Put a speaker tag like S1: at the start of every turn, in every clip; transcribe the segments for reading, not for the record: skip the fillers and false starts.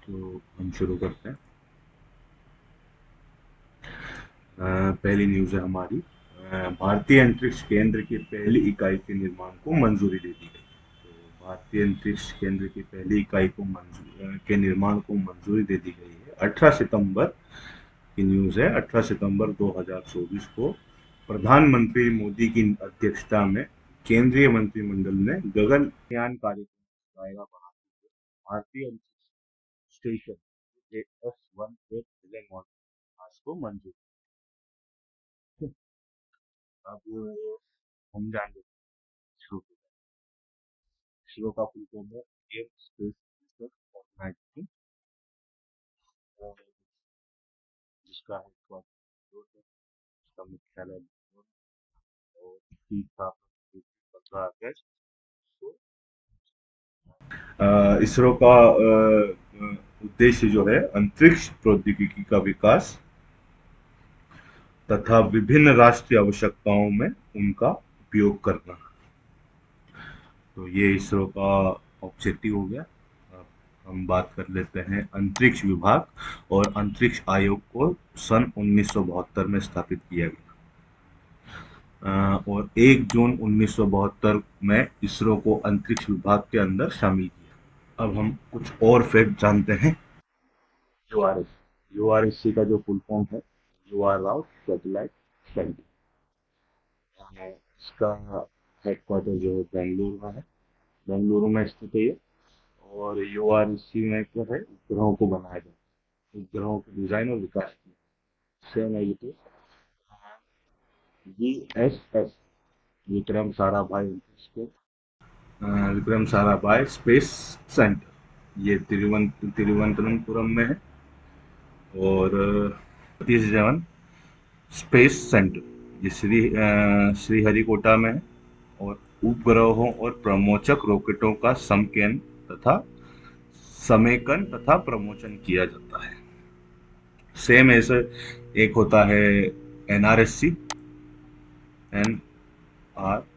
S1: तो हम शुरू करते हैं। पहली न्यूज़ है हमारी। भारतीय अंतरिक्ष केंद्र की पहली इकाई के निर्माण को मंजूरी दे दी गई। तो भारतीय अंतरिक्ष केंद्र की पहली इकाई को के निर्माण को मंजूरी दे दी गई है। 18 सितंबर की न्यूज़ है। 18 सितंबर 2024 को प्रधानमंत्री मोदी की अध्यक्षता में केंद्रीय मंत्रिमंडल ने गगनयान कार्यक्रम का दायरा बढ़ाते हुए भारतीय अंतरिक्ष स्टेशन AS-1 विलय मॉडल आज को मंजूर। अब हम जान लेते हैं इसरो के बारे में। इसरो का फुल फॉर्म है इंडियन स्पेस रिसर्च ऑर्गेनाइजेशन, जिसका हेडक्वार्टर इसका मुख्यालय लखनऊ है और इसकी स्थापना 15 अगस्त को। इसरो का उद्देश्य जो है अंतरिक्ष प्रौद्योगिकी का विकास तथा विभिन्न राष्ट्रीय आवश्यकताओं में उनका उपयोग करना। तो ये इसरो का ऑब्जेक्टिव हो गया। अब हम बात कर लेते हैं अंतरिक्ष विभाग और अंतरिक्ष आयोग को सन 1972 में स्थापित किया गया। और 1 जून 1972 में इसरो को अंतरिक्ष विभाग के अंदर शामिल किया। अब हम कुछ और फैक्ट जानते हैं। यूआरएस यूआरएससी का जो फुल फॉर्म है U R Rao satellite centre. इसका हेडक्वार्टर जो है बेंगलुरु में है, बेंगलुरु में स्थित है ये। और यूआरएससी में क्या है, उपग्रहों को बनाया जाता है, उपग्रहों के डिजाइन और विकास की। सेम है ये तो। VSS Vikram Sarabhai Vikram Sarabhai space centre, ये तिरुवनंतपुरम में है। और सतीश धवन स्पेस सेंटर, ये श्रीहरिकोटा में है। और उपग्रहों और प्रमोचक रॉकेटों का समकेन तथा समेकन तथा प्रमोचन किया जाता है। सेम ऐसे एक होता है एनआरएससी, एनआरएससी।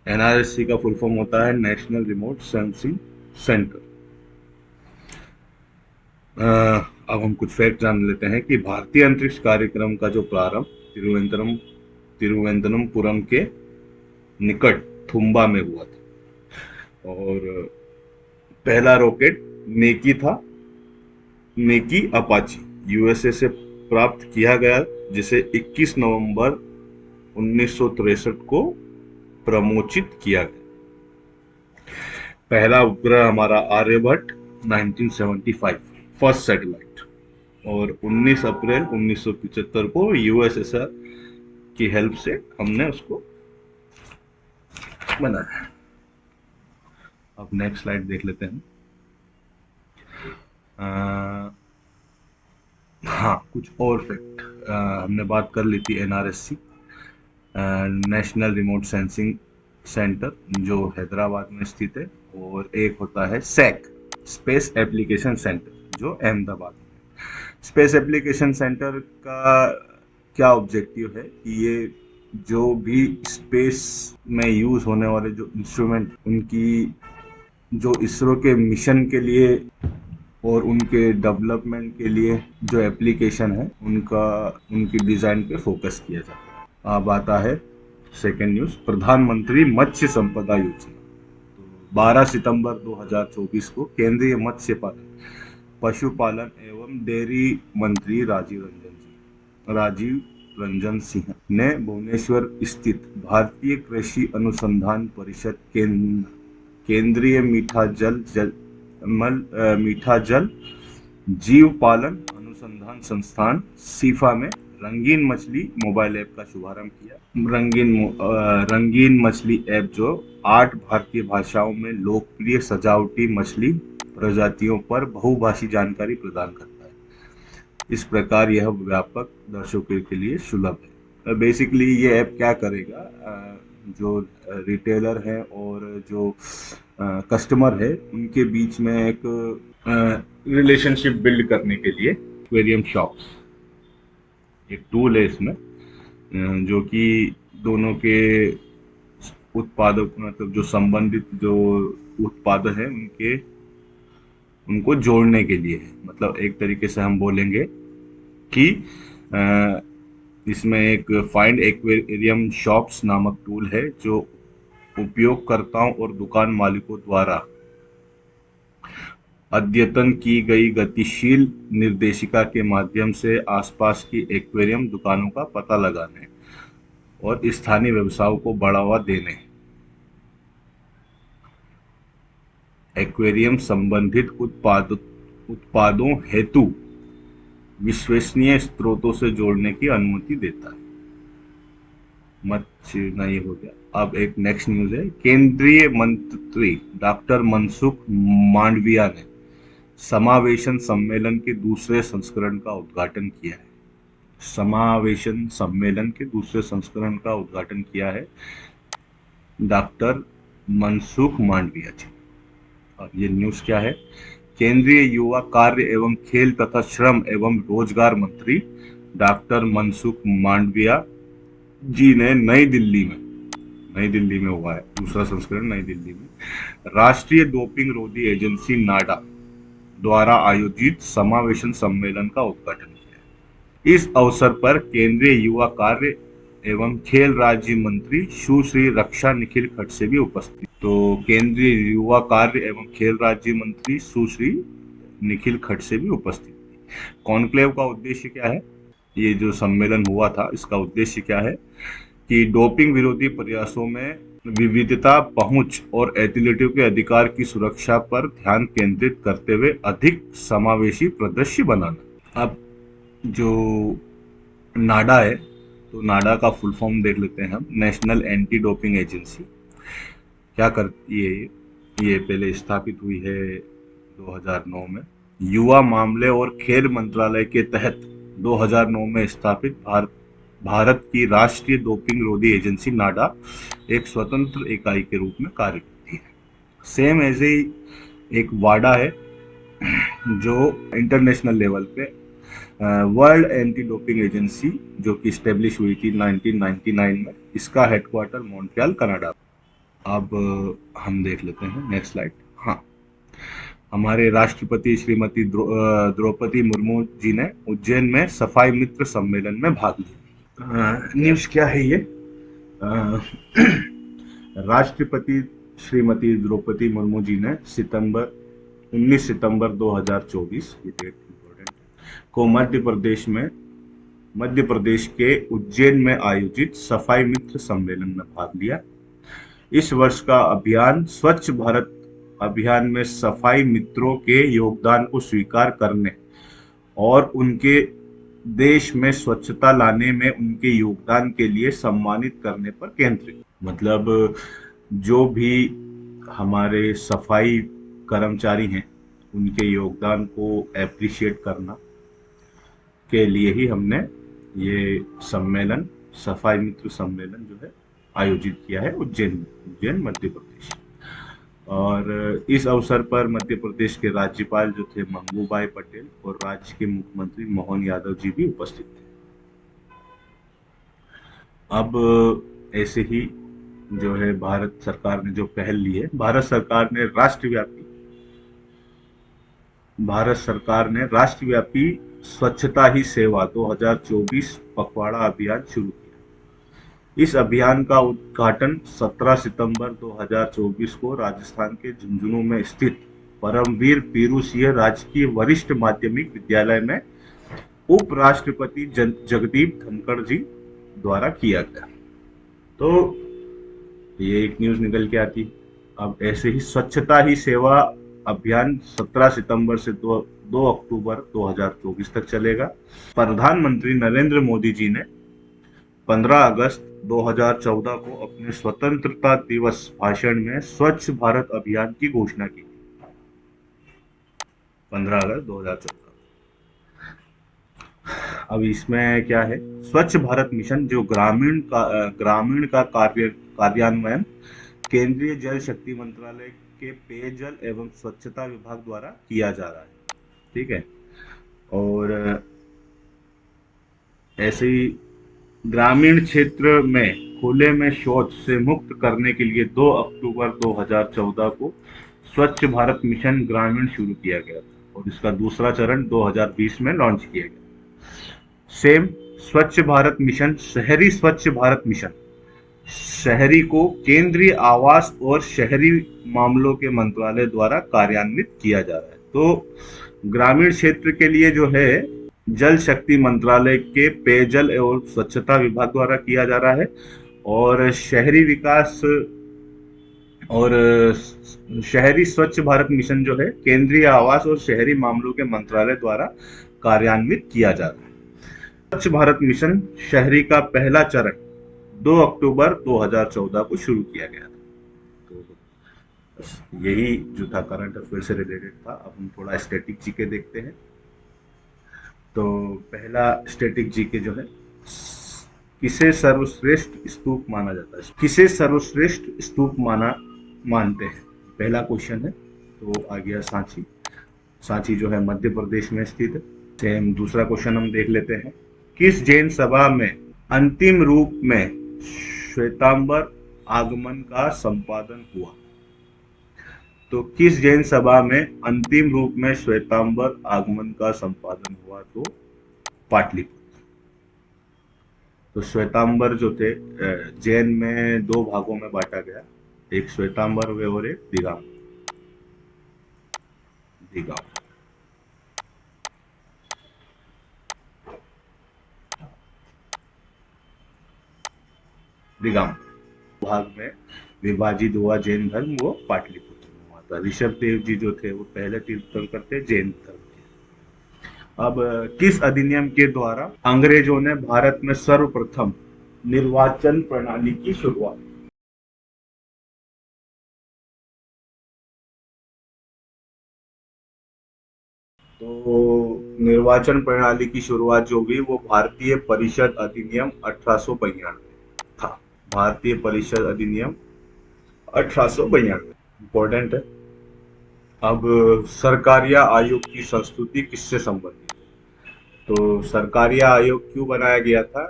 S1: एनआरएससी का फुल फॉर्म होता है नेशनल रिमोट सेंसिंग सेंटर। अब हम कुछ फैक्ट जान लेते हैं कि भारतीय अंतरिक्ष कार्यक्रम का जो प्रारंभ तिरुवनंतपुरम के निकट थुम्बा में हुआ था। और पहला रॉकेट नेकी था, नेकी अपाची यूएसए से प्राप्त किया गया, जिसे 21 नवंबर 1963 को प्रमोचित किया गया। पहला उपग्रह हमारा आर्यभट्ट 1975 फर्स्ट सैटेलाइट। और 19 अप्रैल 1975 को यूएसएसआर की हेल्प से हमने उसको बनाया। अब नेक्स्ट स्लाइड देख लेते हैं। हाँ, कुछ और फैक्ट। हमने बात कर ली थी NRSC, national remote sensing centre, जो हैदराबाद में स्थित है। और एक होता है सैक, स्पेस एप्लीकेशन सेंटर, जो अहमदाबाद में है। स्पेस एप्लीकेशन सेंटर का क्या ऑब्जेक्टिव है कि ये जो भी स्पेस में यूज होने वाले जो इंस्ट्रूमेंट, उनकी जो इसरो के मिशन के लिए और उनके डेवलपमेंट के लिए जो एप्लीकेशन है, उनका उनकी डिजाइन पे फोकस किया जाता है। अब आता है सेकेंड न्यूज, प्रधानमंत्री मत्स्य संपदा योजना। 12 सितंबर 2024 को केंद्रीय मत्स्य पालन, पशुपालन एवं डेयरी मंत्री राजीव रंजन सिंह ने भुवनेश्वर स्थित भारतीय कृषि अनुसंधान परिषद केंद्रीय मीठा जल जीव पालन अनुसंधान संस्थान सीफा में रंगीन मछली मोबाइल ऐप का शुभारंभ किया। रंगीन मछली ऐप जो 8 भारतीय भाषाओं में लोकप्रिय सजावटी मछली प्रजातियों पर बहुभाषी जानकारी प्रदान करता है। इस प्रकार यह व्यापक दर्शकों के लिए सुलभ है। बेसिकली ये ऐप क्या करेगा, जो रिटेलर है और जो कस्टमर है, उनके बीच में एक रिलेशनशिप बिल्ड करने के लिए एक्वेरियम शॉप्स एक टूल है इसमें, जो कि दोनों के उत्पादक, मतलब जो संबंधित जो उत्पाद है उनके उनको जोड़ने के लिए है। मतलब एक तरीके से हम बोलेंगे कि अ, इसमें एक फाइंड एक्वेरियम शॉप्स नामक टूल है जो उपयोगकर्ताओं और दुकान मालिकों द्वारा अद्यतन की गई गतिशील निर्देशिका के माध्यम से आसपास की एक्वेरियम दुकानों का पता लगाने और स्थानीय व्यवसायों को बढ़ावा देने, एक्वेरियम संबंधित उत्पादों हेतु विश्वसनीय स्रोतों से जोड़ने की अनुमति देता है। मच्छी नहीं हो गया। अब एक नेक्स्ट न्यूज है। केंद्रीय मंत्री डॉक्टर मनसुख मांडविया ने समावेशन सम्मेलन के दूसरे संस्करण का उद्घाटन किया है। समावेशन सम्मेलन के दूसरे संस्करण का उद्घाटन किया है डॉक्टर मनसुख मांडविया जी। और ये न्यूज क्या है? केंद्रीय युवा कार्य एवं खेल तथा श्रम एवं रोजगार मंत्री डॉक्टर मनसुख मांडविया जी ने नई दिल्ली में हुआ है दूसरा संस्करण, नई दिल्ली में राष्ट्रीय डोपिंग रोधी एजेंसी नाडा द्वारा आयोजित समावेशन सम्मेलन का उद्घाटन किया। इस अवसर पर केंद्रीय युवा कार्य एवं खेल राज्य मंत्री सुश्री रक्षा निखिल खड़से भी उपस्थित। तो केंद्रीय युवा कार्य एवं खेल राज्य मंत्री सुश्री निखिल खड़से भी उपस्थित थी। कॉन्क्लेव का उद्देश्य क्या है? ये जो सम्मेलन हुआ था इसका उद्देश्य क्या है कि डोपिंग विरोधी प्रयासों में विविधता, पहुंच और एथलीटों के अधिकार की सुरक्षा पर ध्यान केंद्रित करते हुए अधिक समावेशी परिदृश्य बनाना। अब जो नाडा है, तो नाडा का फुल फॉर्म देख लेते हैं हम। नेशनल एंटी डोपिंग एजेंसी क्या करती है? ये पहले स्थापित हुई है 2009 में। युवा मामले और खेल मंत्रालय के तहत 2009 में स्थापित भारत की राष्ट्रीय डोपिंग रोधी एजेंसी नाडा एक स्वतंत्र इकाई के रूप में कार्य करती है। सेम ऐसे ही एक वाडा है जो इंटरनेशनल लेवल पे वर्ल्ड एंटी डोपिंग एजेंसी जो कि स्टेब्लिश हुई थी 1999 में। इसका हेडक्वार्टर मॉन्ट्रियल कनाडा। अब हम देख लेते हैं नेक्स्ट स्लाइड। हाँ, हमारे राष्ट्रपति श्रीमती द्रौपदी मुर्मू जी ने उज्जैन में सफाई मित्र सम्मेलन में भाग लिया। न्यूज क्या है ये? राष्ट्रपति श्रीमती द्रौपदी मुर्मू जी ने 19 सितंबर 2024 ये डेट इम्पोर्टेंट को मध्य प्रदेश के उज्जैन में आयोजित सफाई मित्र सम्मेलन में भाग लिया। इस वर्ष का अभियान स्वच्छ भारत अभियान में सफाई मित्रों के योगदान को स्वीकार करने और उनके देश में स्वच्छता लाने में उनके योगदान के लिए सम्मानित करने पर केंद्रित। मतलब जो भी हमारे सफाई कर्मचारी हैं उनके योगदान को एप्रिशिएट करना के लिए ही हमने ये सम्मेलन, सफाई मित्र सम्मेलन जो है आयोजित किया है उज्जैन मध्य प्रदेश। और इस अवसर पर मध्य प्रदेश के राज्यपाल जो थे महबूबाई पटेल और राज्य के मुख्यमंत्री मोहन यादव जी भी उपस्थित थे। अब ऐसे ही जो है भारत सरकार ने जो पहल ली है, भारत सरकार ने राष्ट्रव्यापी स्वच्छता ही सेवा 2024 पखवाड़ा अभियान शुरू किया। इस अभियान का उद्घाटन 17 सितंबर 2024 को राजस्थान के झुंझुनू में स्थित परमवीर पीरू सिंह राजकीय वरिष्ठ माध्यमिक विद्यालय में उपराष्ट्रपति जगदीप धनखड़ जी द्वारा किया गया। तो ये एक न्यूज निकल के आती। अब ऐसे ही स्वच्छता ही सेवा अभियान 17 सितंबर से 2 अक्टूबर 2024 तक चलेगा। प्रधानमंत्री नरेंद्र मोदी जी ने 15 अगस्त 2014 को अपने स्वतंत्रता दिवस भाषण में स्वच्छ भारत अभियान की घोषणा की। 15 अगस्त 2014। अब इसमें क्या है? स्वच्छ भारत मिशन जो ग्रामीण का कार्यान्वयन केंद्रीय जल शक्ति मंत्रालय के पेयजल एवं स्वच्छता विभाग द्वारा किया जा रहा है। ठीक है। और ऐसे ही ग्रामीण क्षेत्र में खुले में शौच से मुक्त करने के लिए 2 अक्टूबर 2014 को स्वच्छ भारत मिशन ग्रामीण शुरू किया गया था और इसका दूसरा चरण 2020 में लॉन्च किया गया। सेम स्वच्छ भारत मिशन, शहरी स्वच्छ भारत मिशन, शहरी को केंद्रीय आवास और शहरी मामलों के मंत्रालय द्वारा कार्यान्वित किया जा रहा है। तो ग्रामीण क्षेत्र के लिए जो है जल शक्ति मंत्रालय के पेयजल एवं स्वच्छता विभाग द्वारा किया जा रहा है, और शहरी विकास और शहरी स्वच्छ भारत मिशन जो है केंद्रीय आवास और शहरी मामलों के मंत्रालय द्वारा कार्यान्वित किया जा रहा है। स्वच्छ भारत मिशन शहरी का पहला चरण 2 अक्टूबर 2014 को शुरू किया गया था। तो बस यही जो था करंट अफेयर से रिलेटेड था। अब हम थोड़ा स्टैटिक जीके देखते हैं। तो पहला स्टैटिक जीके जो है, किसे सर्वश्रेष्ठ स्तूप माना जाता है? किसे सर्वश्रेष्ठ स्तूप मानते हैं, पहला क्वेश्चन है। तो आ गया सांची। सांची जो है मध्य प्रदेश में स्थित है। सेम दूसरा क्वेश्चन हम देख लेते हैं। किस जैन सभा में अंतिम रूप में श्वेतांबर आगमन का संपादन हुआ? तो किस जैन सभा में अंतिम रूप में श्वेतांबर आगमन का संपादन हुआ? तो पाटलिपुत्र। तो श्वेतांबर जो थे जैन में दो भागों में बांटा गया, एक श्वेतांबर वे और एक दिगंबर। दिगंबर भाग में विभाजित हुआ जैन धर्म, वो पाटलिपुत्र में हुआ था। ऋषभ देव जी जो थे वो पहले तीर्थंकर थे जैन धर्म के। अब किस अधिनियम के द्वारा अंग्रेजों ने भारत में सर्वप्रथम निर्वाचन प्रणाली की शुरुआत? तो निर्वाचन प्रणाली की शुरुआत जो हुई वो भारतीय परिषद अधिनियम 1892 था। भारतीय परिषद अधिनियम 1892 इंपॉर्टेंट है। अब सरकारिया आयोग की संस्तुति किससे संबंधित है? तो सरकारिया आयोग क्यों बनाया गया था?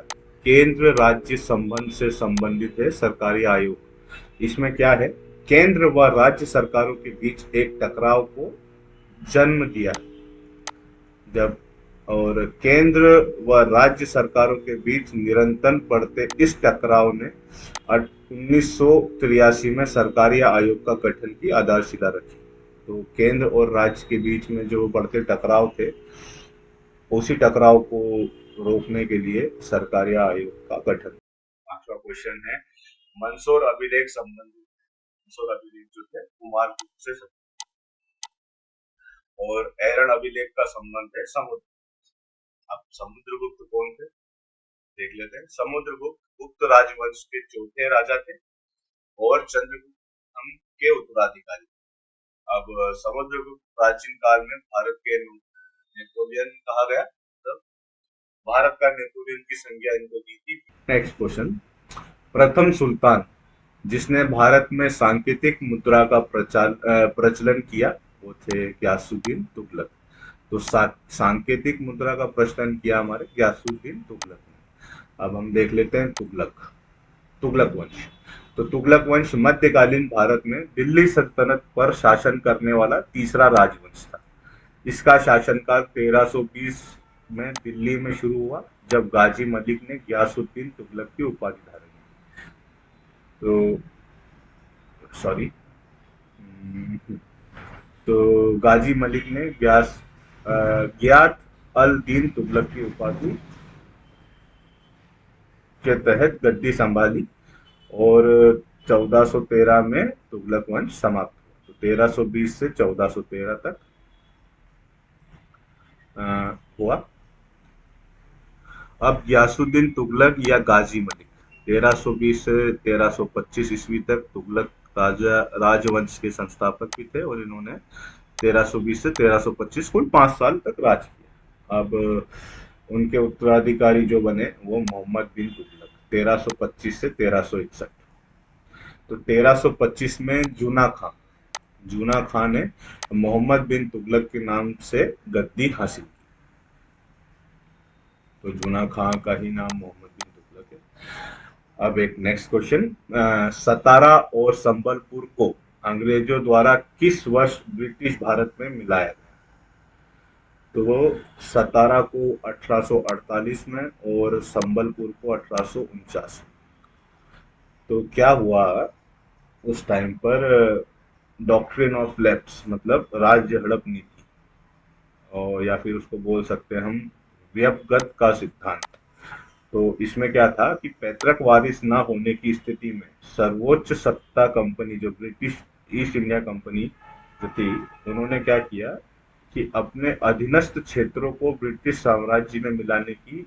S1: केंद्र राज्य संबंध से संबंधित है सरकारी आयोग। इसमें क्या है, केंद्र व राज्य सरकारों के बीच एक टकराव को जन्म दिया जब, और केंद्र व राज्य सरकारों के बीच निरंतर बढ़ते इस टकराव ने 1983 में सरकारी आयोग का गठन की आधारशिला रखी। तो केंद्र और राज्य के बीच में जो बढ़ते टकराव थे, उसी टकराव को रोकने के लिए सरकारी आयोग का गठन। पांचवा क्वेश्चन है, मंदसौर अभिलेख संबंधित। मंदसौर अभिलेख जो थे कुमारगुप्त से और एरन अभिलेख का संबंध है समुद्र। अब समुद्रगुप्त कौन थे देख लेते हैं। समुद्रगुप्त गुप्त राजवंश के चौथे राजा थे और चंद्रगुप्त के उत्तराधिकारी। अब समुद्रगुप्त प्राचीन काल में भारत के नेपोलियन कहा गया, तो भारत का नेपोलियन की संज्ञा इनको दी थी। नेक्स्ट क्वेश्चन, प्रथम सुल्तान जिसने भारत में सांकेतिक मुद्रा का प्रचलन किया वो थे ग्यासुद्दीन तुगलक। तो सांकेतिक मुद्रा का प्रचलन किया हमारे ग्यासुद्दीन तुगलक ने। अब हम देख लेते हैं तुगलक वंश। तो तुगलक वंश मध्यकालीन भारत में दिल्ली सल्तनत पर शासन करने वाला तीसरा राजवंश था। इसका शासनकाल 1320 में दिल्ली में शुरू हुआ, जब गाजी मलिक ने ग्यासुद्दीन तुगलक की उपाधि धारण की। तो सॉरी तो गाजी मलिक ने गियात अल दीन तुगलक की उपाधि के तहत गद्दी संभाली और 1413 में तुगलक वंश समाप्त हुआ। तो 1320 से 1413 तक हुआ। अब गियासुद्दीन तुगलक या गाजी मलिक 1320 से 1325 ईस्वी तक तुगलक राजवंश के संस्थापक भी थे और इन्होंने 1320 से 1325 कुल 5 साल तक राज किया। अब उनके उत्तराधिकारी जो बने वो मोहम्मद बिन तुगलक 1325 से 1361। तो 1325 में जूना खान ने मोहम्मद बिन तुगलक के नाम से गद्दी हासिल की। तो जूना खान का ही नाम मोहम्मद बिन तुगलक है। अब एक नेक्स्ट क्वेश्चन, सतारा और संबलपुर को अंग्रेजों द्वारा किस वर्ष ब्रिटिश भारत में मिलाया गया? तो वो सतारा को 1848 में और संबलपुर को 1849। तो क्या हुआ उस टाइम पर, डॉक्ट्रिन ऑफ लेफ्ट मतलब राज्य हड़प नीति, और या फिर उसको बोल सकते हैं हम व्यपगत का सिद्धांत। तो इसमें क्या था कि पैतृक वारिस ना होने की स्थिति में सर्वोच्च सत्ता कंपनी जो ब्रिटिश ईस्ट इंडिया कंपनी जो थी, उन्होंने क्या किया कि अपने अधीनस्थ क्षेत्रों को ब्रिटिश साम्राज्य में मिलाने की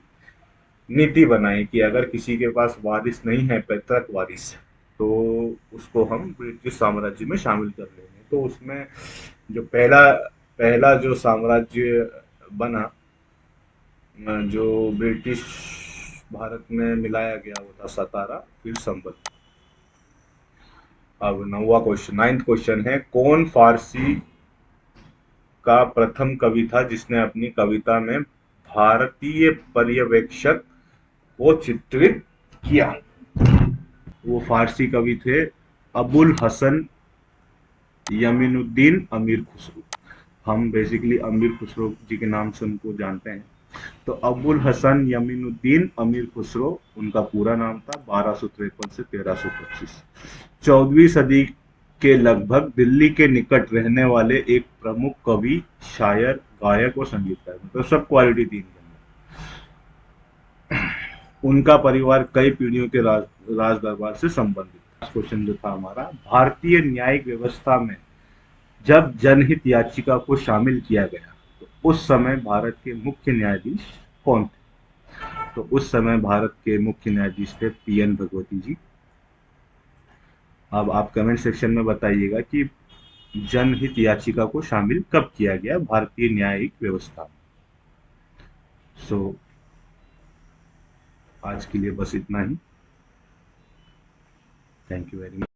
S1: नीति बनाई कि अगर किसी के पास वारिस नहीं है, पैतृक वारिस, तो उसको हम ब्रिटिश साम्राज्य में शामिल कर लेंगे। तो उसमें जो पहला पहला जो साम्राज्य बना, जो ब्रिटिश भारत में मिलाया गया, वो था सतारा, फिर संबल। अब नौवा क्वेश्चन, नाइन्थ क्वेश्चन है, कौन फारसी का प्रथम कवि था जिसने अपनी कविता में भारतीय पर्यवेक्षक को चित्रित किया? वो फारसी कवि थे अबुल हसन यमीनुद्दीन अमीर खुसरो। हम बेसिकली अमीर खुसरो जी के नाम से उनको जानते हैं। तो अबुल हसन यमीनुद्दीन अमीर खुसरो उनका पूरा नाम था, 1253 से 1325। 14वीं सदी के लगभग दिल्ली के निकट रहने वाले एक प्रमुख कवि, शायर, गायक और संगीतकार, मतलब सब क्वालिटी थी इनके अंदर। उनका परिवार कई पीढ़ियों के राज दरबार से संबंधित। क्वेश्चन जो था हमारा, भारतीय न्यायिक व्यवस्था में जब जनहित याचिका को शामिल किया गया, तो उस समय भारत के मुख्य न्यायाधीश कौन थे? तो उस समय भारत के मुख्य न्यायाधीश थे पीएन भगवती जी। अब आप कमेंट सेक्शन में बताइएगा कि जनहित याचिका को शामिल कब किया गया भारतीय न्यायिक व्यवस्था में। सो आज के लिए बस इतना ही। Thank you very much.